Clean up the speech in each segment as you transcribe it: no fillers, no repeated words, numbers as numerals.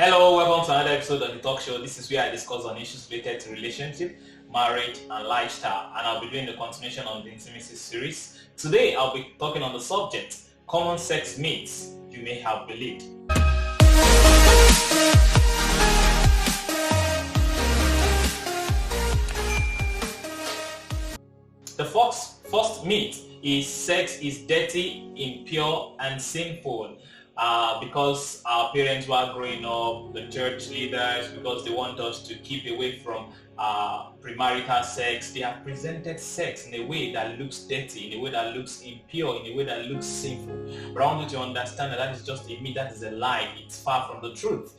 Hello, welcome to another episode of the talk show. This is where I discuss on issues related to relationship, marriage, and lifestyle. And I'll be doing the continuation of the intimacy series. Today, I'll be talking on the subject, common sex myths you may have believed. The first myth is sex is dirty, impure, and sinful. Because our parents were growing up, the church leaders, because they want us to keep away from premarital sex, they have presented sex in a way that looks dirty, in a way that looks impure, in a way that looks sinful. But I want you to understand that is just a myth, that is a lie. It's far from the truth.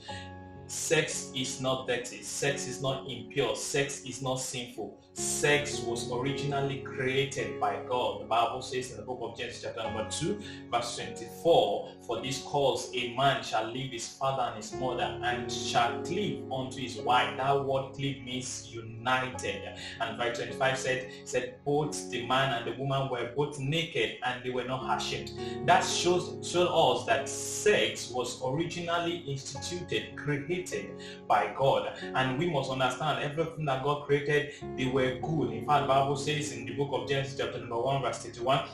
Sex is not dirty. Sex is not impure. Sex is not sinful. Sex was originally created by God. The Bible says in the book of Genesis chapter number 2, verse 24, for this cause a man shall leave his father and his mother and shall cleave unto his wife. That word cleave means united. And verse 25 said both the man and the woman were both naked and they were not ashamed. That shows us that sex was originally instituted, created by God. And we must understand everything that God created, they were good. In fact, the Bible says in the book of Genesis chapter number 1 verse 31,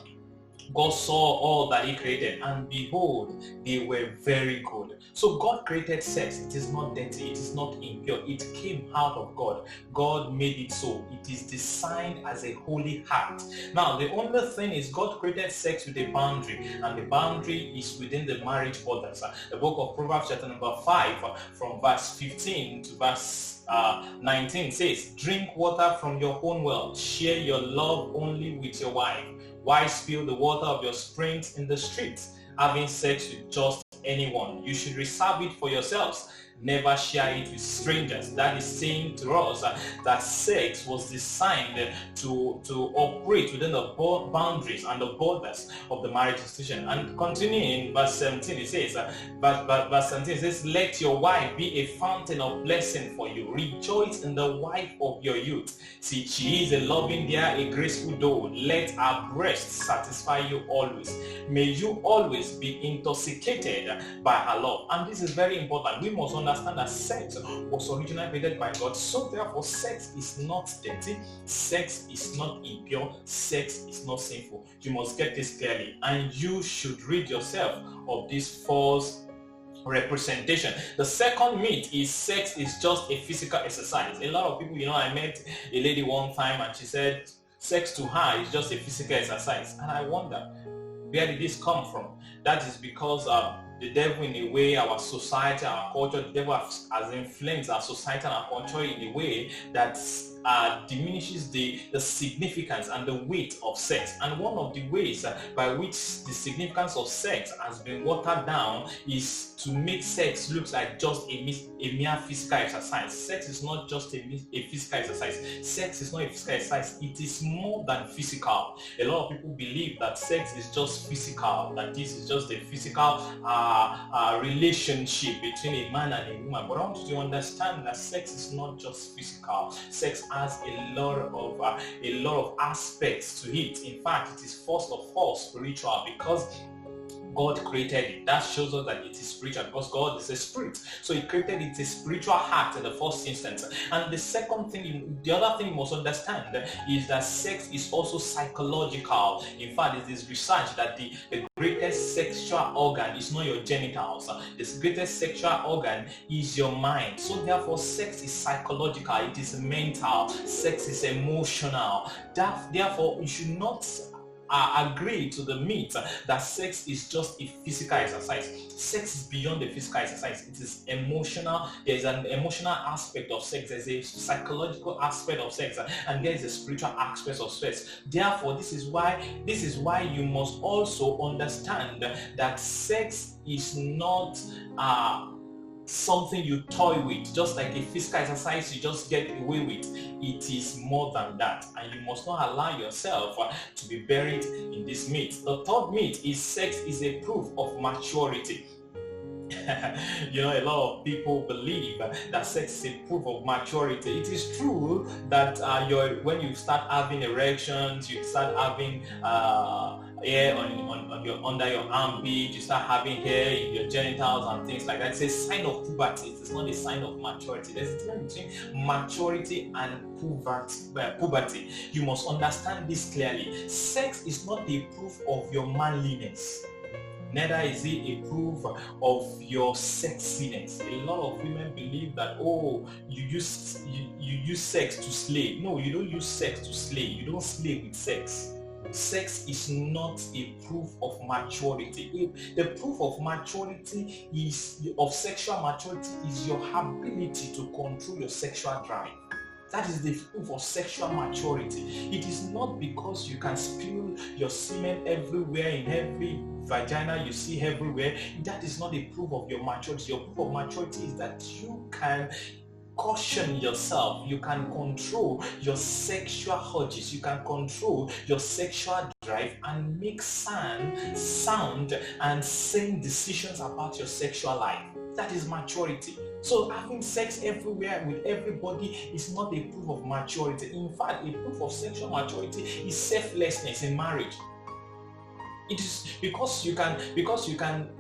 God saw all that he created and behold, they were very good. So God created sex. It is not dirty. It is not impure. It came out of God. God made it so. It is designed as a holy act. Now, the only thing is God created sex with a boundary, and the boundary is within the marriage borders. The book of Proverbs chapter number 5 from verse 15 to verse 19 says, drink water from your own well. Share your love only with your wife. Why spill the water of your springs in the streets, having sex with just anyone? You should reserve it for yourselves. Never share it with strangers. That is saying to us that sex was designed to operate within the boundaries and the borders of the marriage institution. And continuing in verse 17, it says, verse 17 says, let your wife be a fountain of blessing for you. Rejoice in the wife of your youth. See, she is a loving dear, a graceful doe. Let her breasts satisfy you always. May you always be intoxicated by her love. And this is very important. We must understand that sex was originally created by God. So therefore, sex is not dirty. Sex is not impure. Sex is not sinful. You must get this clearly. And you should rid yourself of this false representation. The second myth is sex is just a physical exercise. A lot of people, I met a lady one time and she said sex to her is just a physical exercise. And I wonder, where did this come from? That is because the devil, in a way, our society, our culture, the devil has influenced our society and our culture in a way that diminishes the significance and the weight of sex. And one of the ways by which the significance of sex has been watered down is to make sex look like just a mere physical exercise. Sex is not just a physical exercise. Sex is not a physical exercise. It is more than physical. A lot of people believe that sex is just physical, that this is just a physical relationship between a man and a woman. But I want you to understand that sex is not just physical. Sex has a lot of aspects to it. In fact, it is first of all spiritual, because God created it. That shows us that it is spiritual, because God is a spirit. So he created it a spiritual act in the first instance. And the other thing you must understand is that sex is also psychological. In fact, it is research that the greatest sexual organ is not your genitals. The greatest sexual organ is your mind. So therefore, sex is psychological. It is mental. Sex is emotional. Therefore, you should not agree to the myth that sex is just a physical exercise. Sex is beyond the physical exercise. It is emotional. There is an emotional aspect of sex. There is a psychological aspect of sex, and there is a spiritual aspect of sex. Therefore, this is why you must also understand that sex is not something you toy with, just like a physical exercise you just get away with. It is more than that, and you must not allow yourself to be buried in this myth. The third myth is sex is a proof of maturity. A lot of people believe that sex is a proof of maturity. It is true that when you start having erections, you start having hair on your under your armpit, you start having hair in your genitals and things like that. It's a sign of puberty. It's not a sign of maturity. There's a difference between maturity and puberty. You must understand this clearly. Sex is not a proof of your manliness. Neither is it a proof of your sexiness. A lot of women believe that, you use sex to slay. No, you don't use sex to slay. You don't slay with sex. Sex is not a proof of maturity. The proof of maturity of sexual maturity is your ability to control your sexual drive. That is the proof of sexual maturity. It is not because you can spill your semen everywhere in every vagina you see everywhere. That is not a proof of your maturity. Your proof of maturity is that you can caution yourself. You can control your sexual urges. You can control your sexual drive and make sound and sane decisions about your sexual life. That is maturity. So having sex everywhere with everybody is not a proof of maturity. In fact, a proof of sexual maturity is selflessness in marriage. It is because you can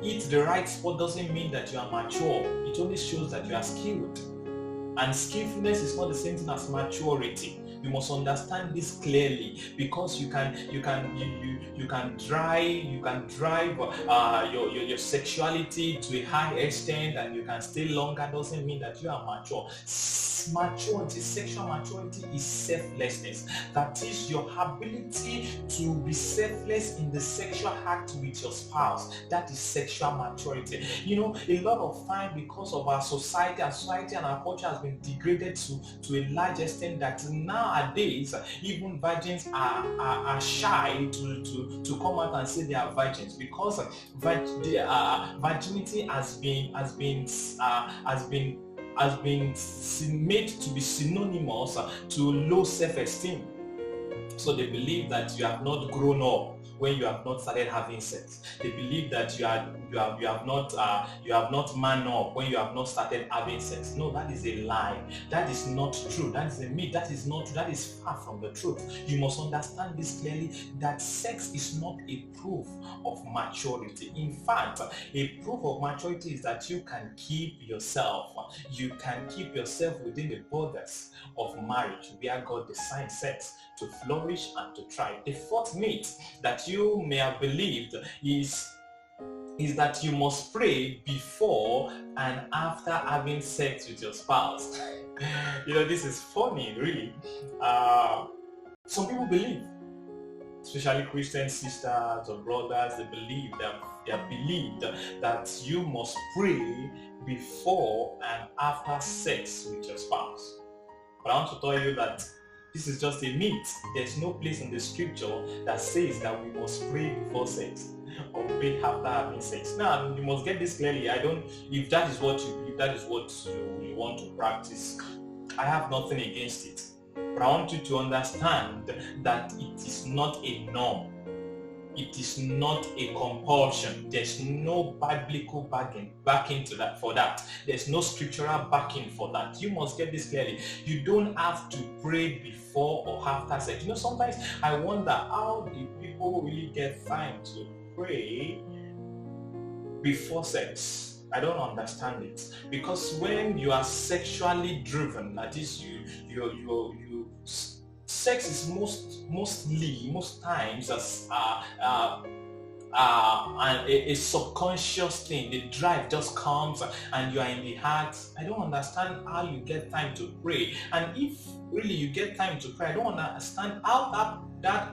eat the right spot doesn't mean that you are mature. It only shows that you are skilled. And skillfulness is not the same thing as maturity. You must understand this clearly, because you can drive your sexuality to a high extent and you can stay longer doesn't mean that you are mature. Maturity, sexual maturity is selflessness. That is your ability to be selfless in the sexual act with your spouse. That is sexual maturity. A lot of time, because of our society and our culture has been degraded to a large extent, that nowadays even virgins are shy to come out and say they are virgins, because virginity has been made to be synonymous to low self-esteem. So they believe that you have not grown up when you have not started having sex. They believe that you have not man up when you have not started having sex. No, that is a lie. That is not true. That is a myth. That is not true. That is far from the truth. You must understand this clearly, that sex is not a proof of maturity. In fact, a proof of maturity is that you can keep yourself. You can keep yourself within the borders of marriage, where God designed sex to flourish and to thrive. The fourth myth that you may have believed is that you must pray before and after having sex with your spouse. This is funny, really. Some people believe, especially Christian sisters or brothers, they believe that you must pray before and after sex with your spouse. But I want to tell you that this is just a myth. There's no place in the scripture that says that we must pray before sex or pray after having sex. Now, you must get this clearly. If that is what you believe, that is what you want to practice, I have nothing against it. But I want you to understand that it is not a norm. It is not a compulsion. There's no biblical backing for that. There's no scriptural backing for that. You must get this clearly. You don't have to pray before or after sex. Sometimes I wonder, how do people really get time to pray before sex? I don't understand it. Because when you are sexually driven, that is, sex is most times as a subconscious thing. The drive just comes and you are in the heart. I don't understand how you get time to pray. And if really you get time to pray, I don't understand how that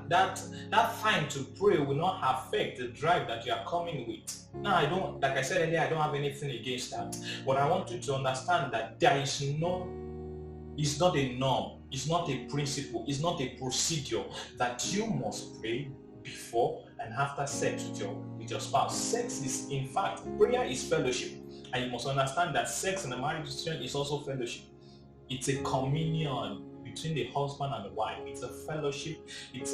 time to pray will not affect the drive that you are coming with. Now, like I said earlier, I don't have anything against that. But I want you to understand that it's not a norm, it's not a principle, it's not a procedure that you must pray before and after sex with your spouse. Sex is, in fact, prayer is fellowship. And you must understand that sex in the marriage situation is also fellowship. It's a communion between the husband and the wife. It's a fellowship. It's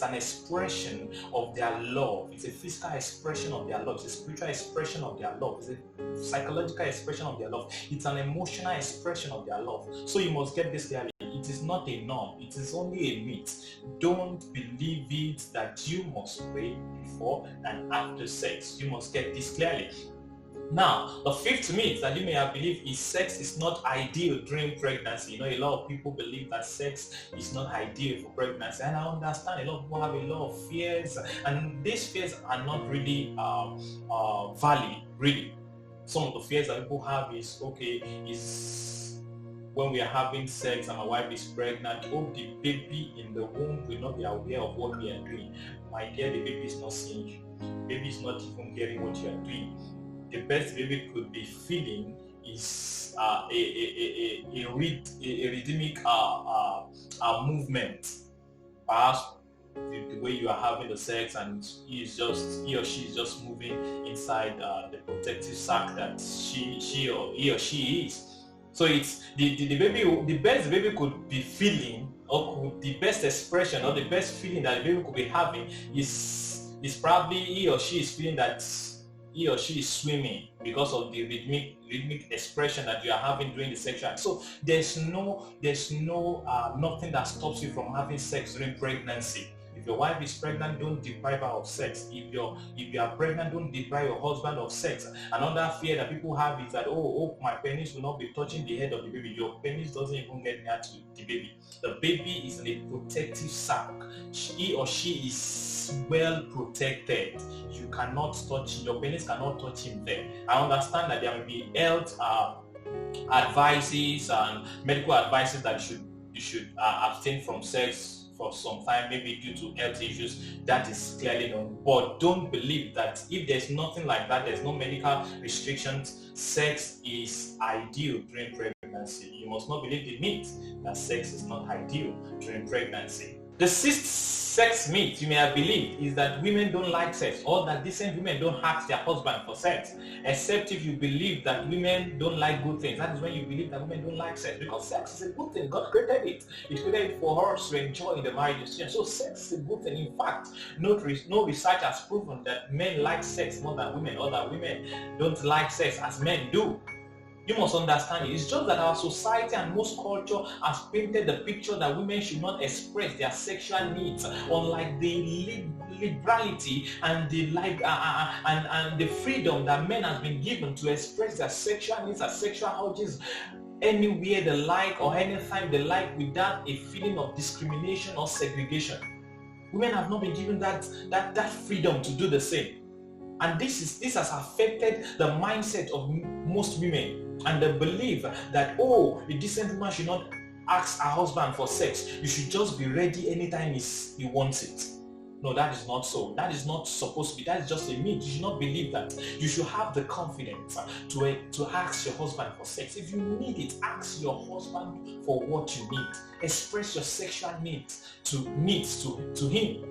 an expression of their love. It's a physical expression of their love. It's a spiritual expression of their love. It's a psychological expression of their love. It's an emotional expression of their love. So you must get this clearly. It is not a norm. It is only a myth. Don't believe it that you must pray before and after sex. You must get this clearly. Now, the fifth myth that you may have believed is sex is not ideal during pregnancy. You know, a lot of people believe that sex is not ideal for pregnancy, and I understand a lot of people have a lot of fears, and these fears are not really valid, really. Some of the fears that people have is, when we are having sex and my wife is pregnant, the baby in the womb will not be aware of what we are doing. My dear, the baby is not seeing you. The baby is not even getting what you are doing. The best baby could be feeling is a rhythmic movement. Perhaps the way you are having the sex, and he or she is just moving inside the protective sac that he or she is. So it's the best the baby could be feeling, or the best expression or the best feeling that the baby could be having is probably he or she is feeling that he or she is swimming because of the rhythmic expression that you are having during the sexual act. So there's nothing that stops you from having sex during pregnancy. If your wife is pregnant, don't deprive her of sex. If you are pregnant, don't deprive your husband of sex. Another fear that people have is that, my penis will not be touching the head of the baby. Your penis doesn't even get near to the baby. The baby is in a protective sac. He or she is well protected. You cannot touch, your penis cannot touch him there. I understand that there may be health advices and medical advices that you should abstain from sex for some time, maybe due to health issues. That is clearly known. But don't believe that if there's nothing like that, there's no medical restrictions, sex is ideal during pregnancy. You must not believe the myth that sex is not ideal during pregnancy. The sixth sex myth you may have believed is that women don't like sex, or that decent women don't ask their husband for sex, except if you believe that women don't like good things. That is when you believe that women don't like sex, because sex is a good thing. God created it. He created it for us to enjoy in the marriage experience. So sex is a good thing. In fact, no research has proven that men like sex more than women, or that women don't like sex as men do. You must understand it. It's just that our society and most culture has painted the picture that women should not express their sexual needs, unlike the liberality and the and the freedom that men has been given to express their sexual needs and sexual urges anywhere they like or anytime they like, without a feeling of discrimination or segregation. Women have not been given that freedom to do the same. And this has affected the mindset of most women, and the belief that, a decent woman should not ask her husband for sex. You should just be ready anytime he wants it. No, that is not so. That is not supposed to be. That is just a myth. You should not believe that. You should have the confidence to ask your husband for sex. If you need it, ask your husband for what you need. Express your sexual needs to him.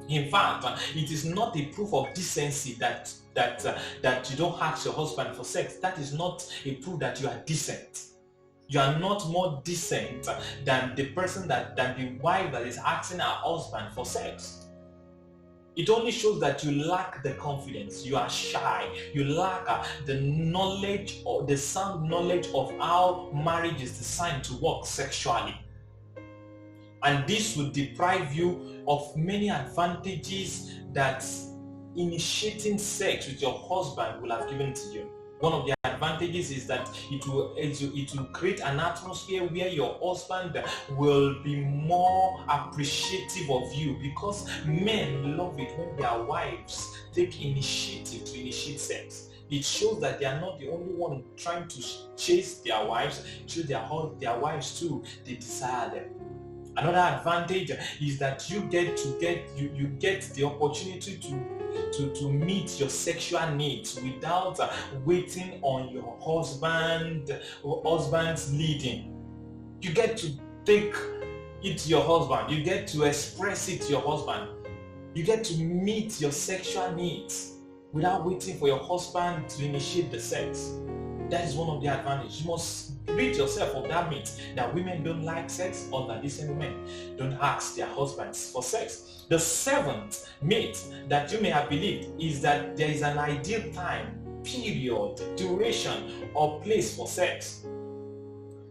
In fact, it is not a proof of decency that you don't ask your husband for sex. That is not a proof that you are decent. You are not more decent than the wife that is asking her husband for sex. It only shows that you lack the confidence, you are shy, you lack the knowledge or the sound knowledge of how marriage is designed to work sexually. And this will deprive you of many advantages that initiating sex with your husband will have given to you. One of the advantages is that it will create an atmosphere where your husband will be more appreciative of you, because men love it when their wives take initiative to initiate sex. It shows that they are not the only one trying to chase their wives. It shows their wives too, they desire them. Another advantage is that you get the opportunity to meet your sexual needs without waiting on your husband's leading. You get to take it to your husband. You get to express it to your husband. You get to meet your sexual needs without waiting for your husband to initiate the sex. That is one of the advantages. You must rid yourself of that myth that women don't like sex or that decent women don't ask their husbands for sex. The seventh myth that you may have believed is that there is an ideal time, period, duration, or place for sex.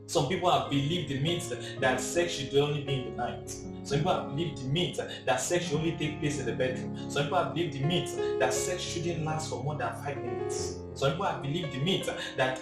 Some people have believed the myth that sex should only be in the night. Some people have believed the myth that sex should only take place in the bedroom. Some people have believed the myth that sex shouldn't last for more than 5 minutes. Some people have believed the myth that,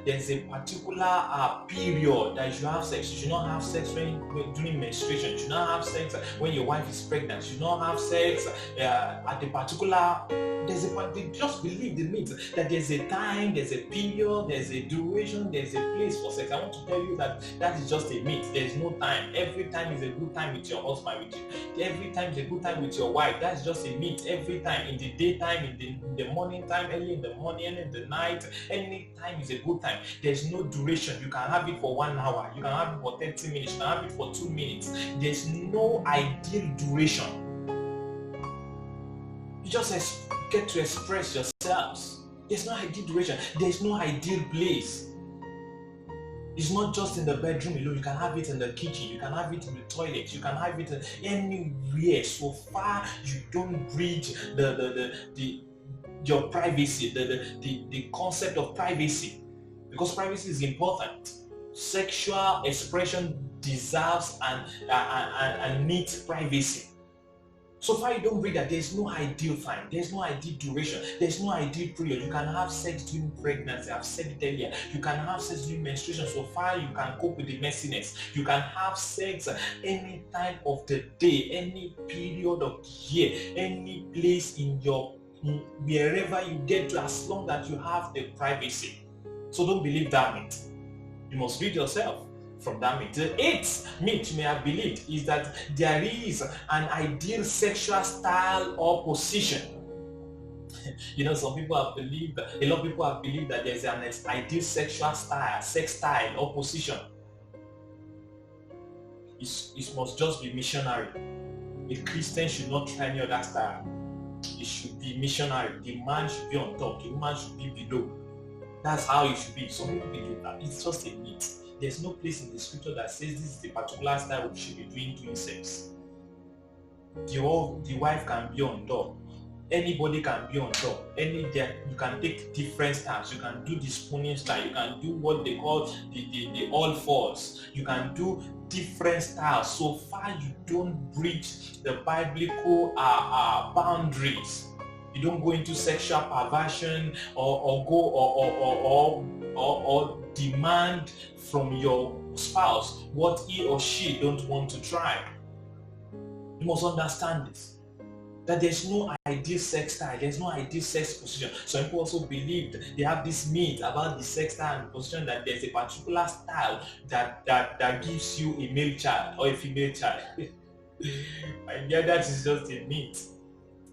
there's a particular period that you should have sex. You should not have sex during menstruation. You should not have sex when your wife is pregnant. You should not have sex at a particular... They just believe the myth that there's a time, there's a period, there's a duration, there's a place for sex. I want to tell you that that is just a myth. There's no time. Every time is a good time with your husband, with you. Every time is a good time with your wife. That's just a myth. Every time, in the daytime, in the morning time, early in the morning, in the night, any time is a good time. There's no duration. You can have it for 1 hour. You can have it for 30 minutes. You can have it for 2 minutes. There's no ideal duration. You just get to express yourselves. There's no ideal duration. There's no ideal place. It's not just in the bedroom alone. You can have it in the kitchen. You can have it in the toilet. You can have it anywhere. So far you don't breach your privacy, the concept of privacy, because privacy is important. Sexual expression deserves and needs privacy. So far you don't read that there's no ideal time, there's no ideal duration, there's no ideal period. You can have sex during pregnancy, I've said it earlier. You can have sex during menstruation. So far you can cope with the messiness. You can have sex any time of the day, any period of the year, any place wherever you get to, as long as you have the privacy. So don't believe that myth. You must read yourself from that myth. The eighth myth you may have believed is that there is an ideal sexual style or position. Some people have believed, a lot of people have believed that there's an ideal sexual style, sex style or position. It must just be missionary. A Christian should not try any other style. It should be missionary. The man should be on top, the woman should be below. That's how it should be. Some people believe that. It's just a myth. There's no place in the scripture that says this is the particular style we should be doing sex. The wife can be on top. Anybody can be on top. You can take different styles. You can do the spooning style. You can do what they call the all fours. You can do different styles. So far you don't breach the biblical boundaries. You don't go into sexual perversion or demand from your spouse what he or she don't want to try. You must understand this, that there's no ideal sex style, there's no ideal sex position. Some people also believe they have this myth about the sex style and position, that there's a particular style that gives you a male child or a female child. And yeah, that is just a myth.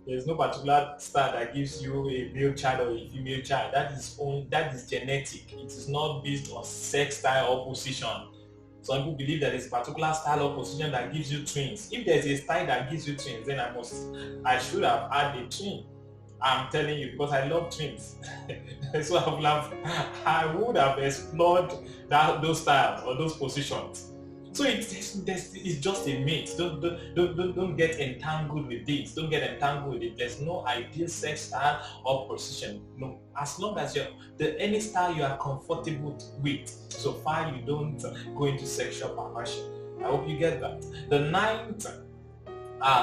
There's no particular style that gives you a male child or a female child. That is genetic. It is not based on sex style or position. Some people believe that there's a particular style or position that gives you twins. If there's a style that gives you twins, then I should have had a twin. I'm telling you, because I love twins. So I would have explored those styles or those positions. So it's just a myth. Don't get entangled with this. Don't get entangled with it. There's no ideal sex style or position. No, as long as any style you are comfortable with, so far you don't go into sexual perversion. I hope you get that. The ninth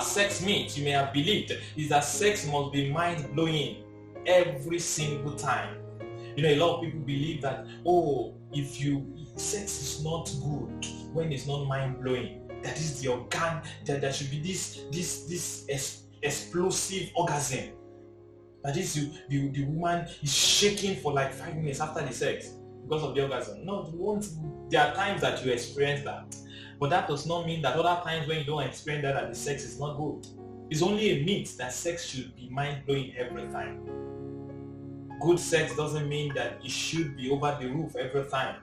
sex myth you may have believed is that sex must be mind-blowing every single time. A lot of people believe that sex is not good when it's not mind-blowing. That is the organ, that there should be this explosive orgasm. That is the woman is shaking for like 5 minutes after the sex because of the orgasm. No, there are times that you experience that. But that does not mean that other times when you don't experience that the sex is not good. It's only a myth that sex should be mind-blowing every time. Good sex doesn't mean that it should be over the roof every time.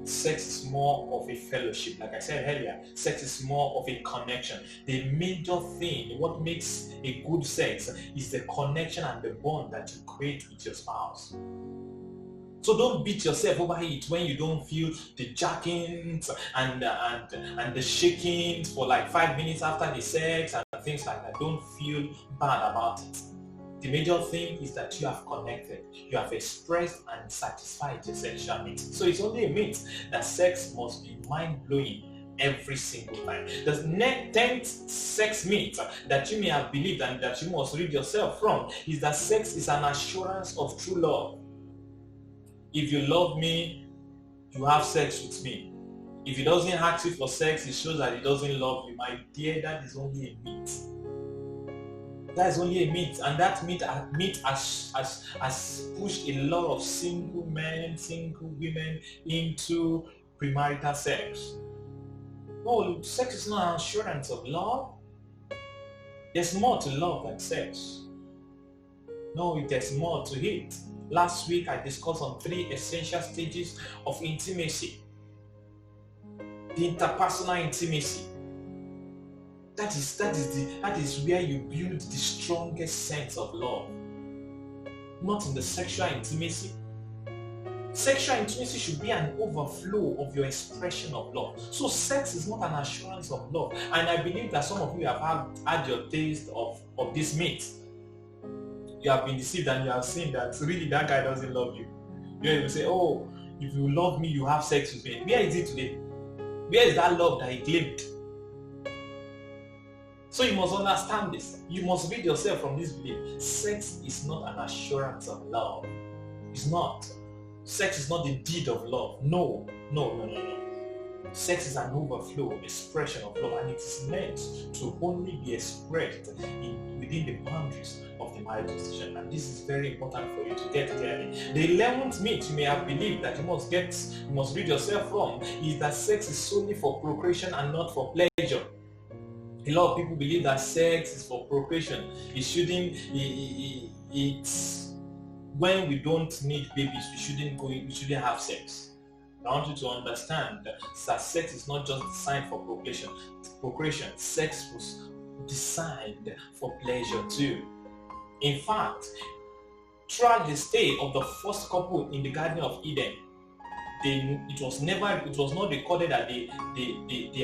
Sex is more of a fellowship. Like I said earlier, sex is more of a connection. The major thing, what makes a good sex, is the connection and the bond that you create with your spouse. So don't beat yourself over it when you don't feel the jackings and the shakings for like 5 minutes after the sex and things like that. Don't feel bad about it. The major thing is that you have connected, you have expressed and satisfied your sexual needs. So it's only a myth that sex must be mind-blowing every single time. The 10th sex myth that you may have believed and that you must rid yourself from is that sex is an assurance of true love. If you love me, you have sex with me. If he doesn't ask you for sex, it shows that he doesn't love you. My dear, that is only a myth. That is only a myth, and that myth has pushed a lot of single men, single women into premarital sex. No, sex is not an assurance of love. There's more to love than sex. No, there's more to it. Last week I discussed on 3 essential stages of intimacy. The interpersonal intimacy. That is where you build the strongest sense of love. Not in the sexual intimacy. Sexual intimacy should be an overflow of your expression of love. So sex is not an assurance of love. And I believe that some of you have had your taste of this myth. You have been deceived and you have seen that really that guy doesn't love you. You say, oh, if you love me, you have sex with me. Where is it today? Where is that love that he claimed? So you must understand this. You must rid yourself from this belief. Sex is not an assurance of love. It's not. Sex is not the deed of love. No. Sex is an overflow, expression of love, and it is meant to only be expressed within the boundaries of the marriage institution. And this is very important for you to get clearly. The 11th myth you may have believed that you must rid yourself from is that sex is solely for procreation and not for pleasure. A lot of people believe that sex is for procreation. It's when we don't need babies, we shouldn't have sex. I want you to understand that sex is not just designed for procreation. Sex was designed for pleasure too. In fact, throughout the stay of the first couple in the Garden of Eden, it was not recorded that they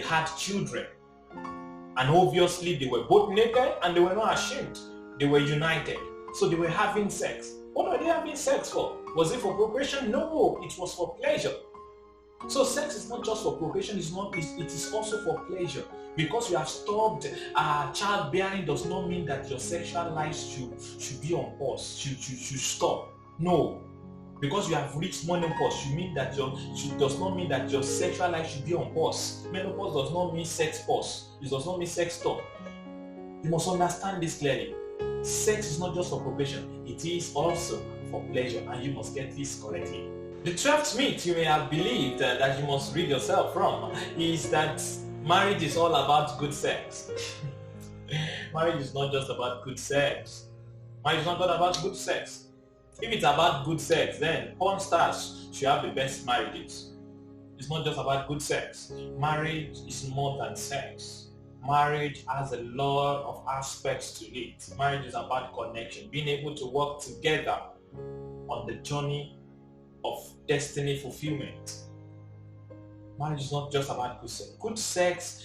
had children. And obviously they were both naked and they were not ashamed. They were united. So they were having sex. What were they having sex for? Was it for procreation? No, it was for pleasure. So sex is not just for procreation, it is also for pleasure. Because you have stopped childbearing does not mean that your sexual life should be on pause, should stop. No. Because you have reached menopause, does not mean that your sexual life should be on pause. Menopause does not mean sex pause. It does not mean sex stop. You must understand this clearly. Sex is not just for procreation, it is also for pleasure, and you must get this correctly. The 12th myth you may have believed that you must rid yourself from is that marriage is all about good sex. Marriage is not just about good sex. Marriage is not about good sex. If it's about good sex, then porn stars should have the best marriages. It's not just about good sex. Marriage is more than sex. Marriage has a lot of aspects to it. Marriage is about connection, being able to work together on the journey of destiny fulfillment. Marriage is not just about good sex. Good sex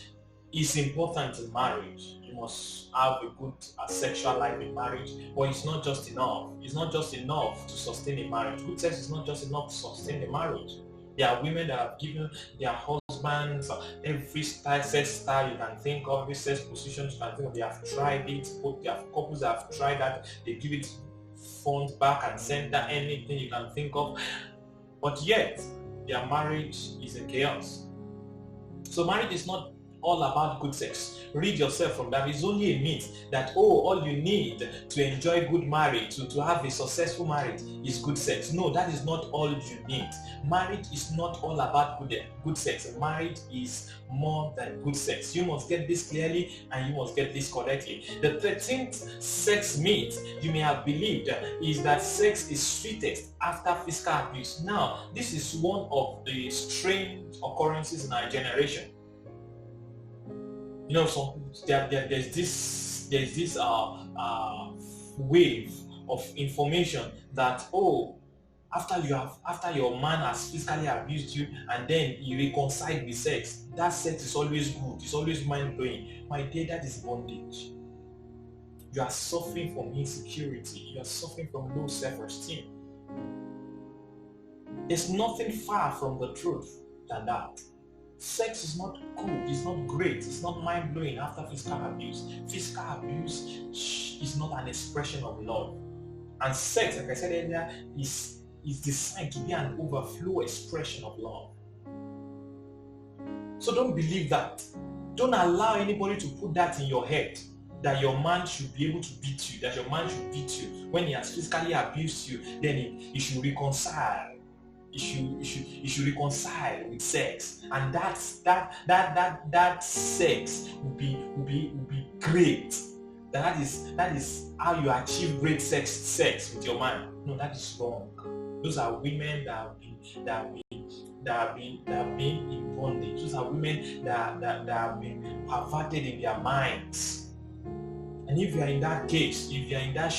is important in marriage. You must have a good sexual life in marriage, but it's not just enough. It's not just enough to sustain a marriage. Good sex is not just enough to sustain a marriage. There are women that have given their husbands every sex style you can think of, every sex position you can think of. They have tried it. Both their couples have tried that. They give it front, back, and center, anything you can think of. But yet, their marriage is a chaos. So marriage is not all about good sex. Rid yourself from that. It's only a myth that, all you need to enjoy good marriage, to have a successful marriage is good sex. No, that is not all you need. Marriage is not all about good sex. Marriage is more than good sex. You must get this clearly and you must get this correctly. The 13th sex myth you may have believed is that sex is sweetest after physical abuse. Now, this is one of the strange occurrences in our generation. You know, there's this wave of information that after your man has physically abused you and then you reconcile with sex, that sex is always good, it's always mind-blowing. My dear, that is bondage. You are suffering from insecurity, you are suffering from low self-esteem. There's nothing far from the truth than that. Sex is not good, it's not great, it's not mind-blowing after physical abuse. Physical abuse is not an expression of love. And sex, like I said earlier, is designed to be an overflow expression of love. So don't believe that. Don't allow anybody to put that in your head, that your man should be able to beat you, that your man should beat you. When he has physically abused you, then he should reconcile. You should reconcile with sex, and that sex will be great. That is how you achieve great sex with your man. No, that is wrong. Those are women that have been in bondage. Those are women that have been perverted in their minds. And if you are in that case, if you are in that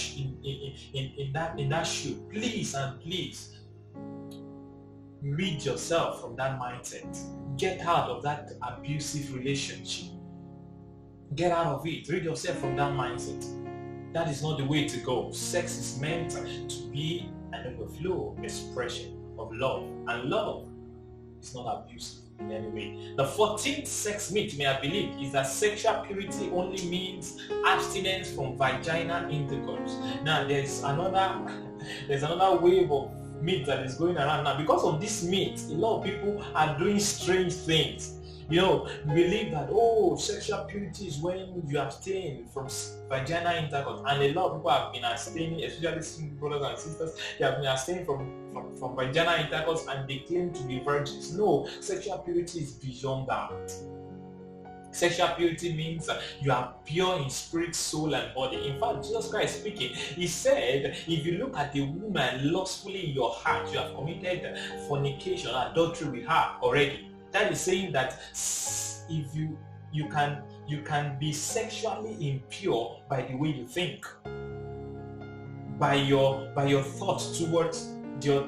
shoe, please rid yourself from that mindset. Get out of that abusive relationship. Get out of it. Rid yourself from that mindset. That is not the way to go. Sex is meant to be an overflow expression of love, and love is not abusive in any way. The 14th sex myth you may have believed is that sexual purity only means abstinence from vaginal intercourse. Now there's another wave of myth that is going around now. Because of this myth, a lot of people are doing strange things. Believe that sexual purity is when you abstain from vaginal intercourse, and a lot of people have been abstaining, especially single brothers and sisters. They have been abstaining from vaginal intercourse, and they claim to be virgins. No, sexual purity is beyond that. Sexual purity means you are pure in spirit, soul, and body. In fact, Jesus Christ speaking, he said, if you look at a woman lustfully in your heart, you have committed fornication, adultery with her already. That is saying that if you can be sexually impure by the way you think, by your thoughts towards the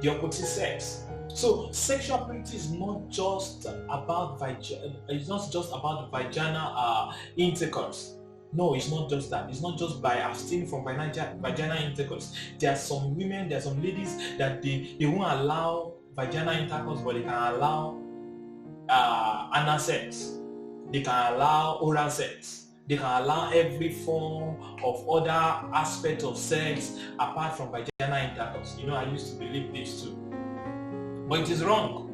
opposite sex. So sexual purity is not just about vaginal intercourse. No, it's not just that. It's not just by abstaining from vaginal intercourse. There are some women, there are some ladies that they won't allow vaginal intercourse, but they can allow anal sex. They can allow oral sex. They can allow every form of other aspect of sex apart from vaginal intercourse. I used to believe this too. But it is wrong.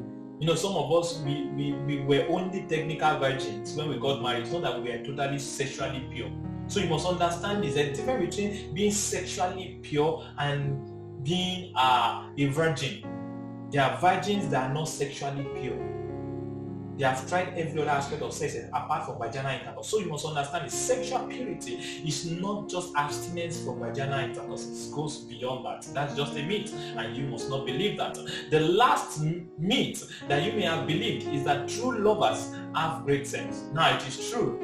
Some of us, we were only technical virgins when we got married. It's not that we were totally sexually pure. So you must understand there's a difference between being sexually pure and being a virgin. There are virgins that are not sexually pure. They have tried every other aspect of sex apart from vaginal intercourse. So you must understand that sexual purity is not just abstinence from vaginal intercourse. It goes beyond that. That's just a myth, and you must not believe that. The last myth that you may have believed is that true lovers have great sex. Now, it is true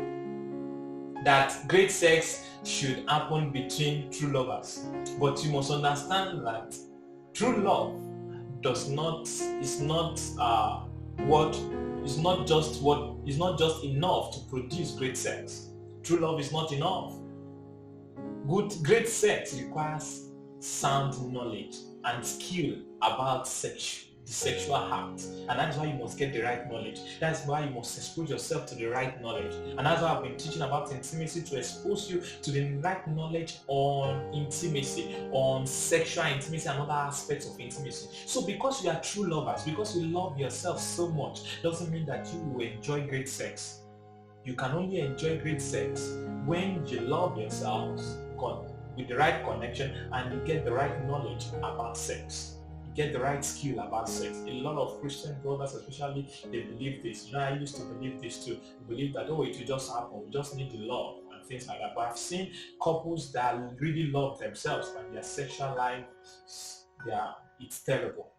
that great sex should happen between true lovers, but you must understand that true love is not just enough to produce great sex. True love is not enough. Great sex requires sound knowledge and skill about the sexual act, and that's why you must get the right knowledge. That's why you must expose yourself to the right knowledge, and that's why I've been teaching about intimacy, to expose you to the right knowledge on intimacy, on sexual intimacy and other aspects of intimacy. So because you are true lovers, because you love yourself so much, doesn't mean that you will enjoy great sex. You can only enjoy great sex when you love yourselves with the right connection and you get the right knowledge about sex. Get the right skill about sex. A lot of Christian brothers especially, they believe this. I used to believe this too. Believe that, it will just happen. We just need the love and things like that. But I've seen couples that really love themselves and their sexual life, it's terrible.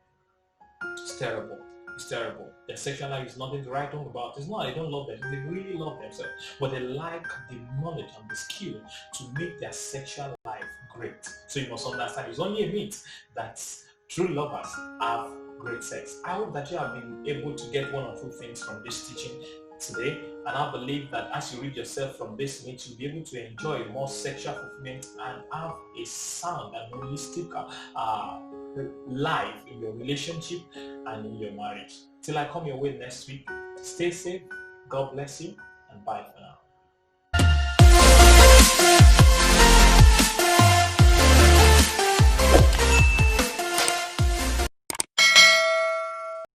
It's terrible. It's terrible. Their sexual life is nothing to write home about. It's not they don't love them. They really love themselves. But they lack the knowledge and the skill to make their sexual life great. So you must understand it's only a myth that true lovers have great sex. I hope that you have been able to get one or two things from this teaching today, and I believe that as you read yourself from this myth, you'll be able to enjoy more sexual fulfillment and have a sound and holistic life in your relationship and in your marriage. Till I come your way next week, stay safe, God bless you, and bye for now.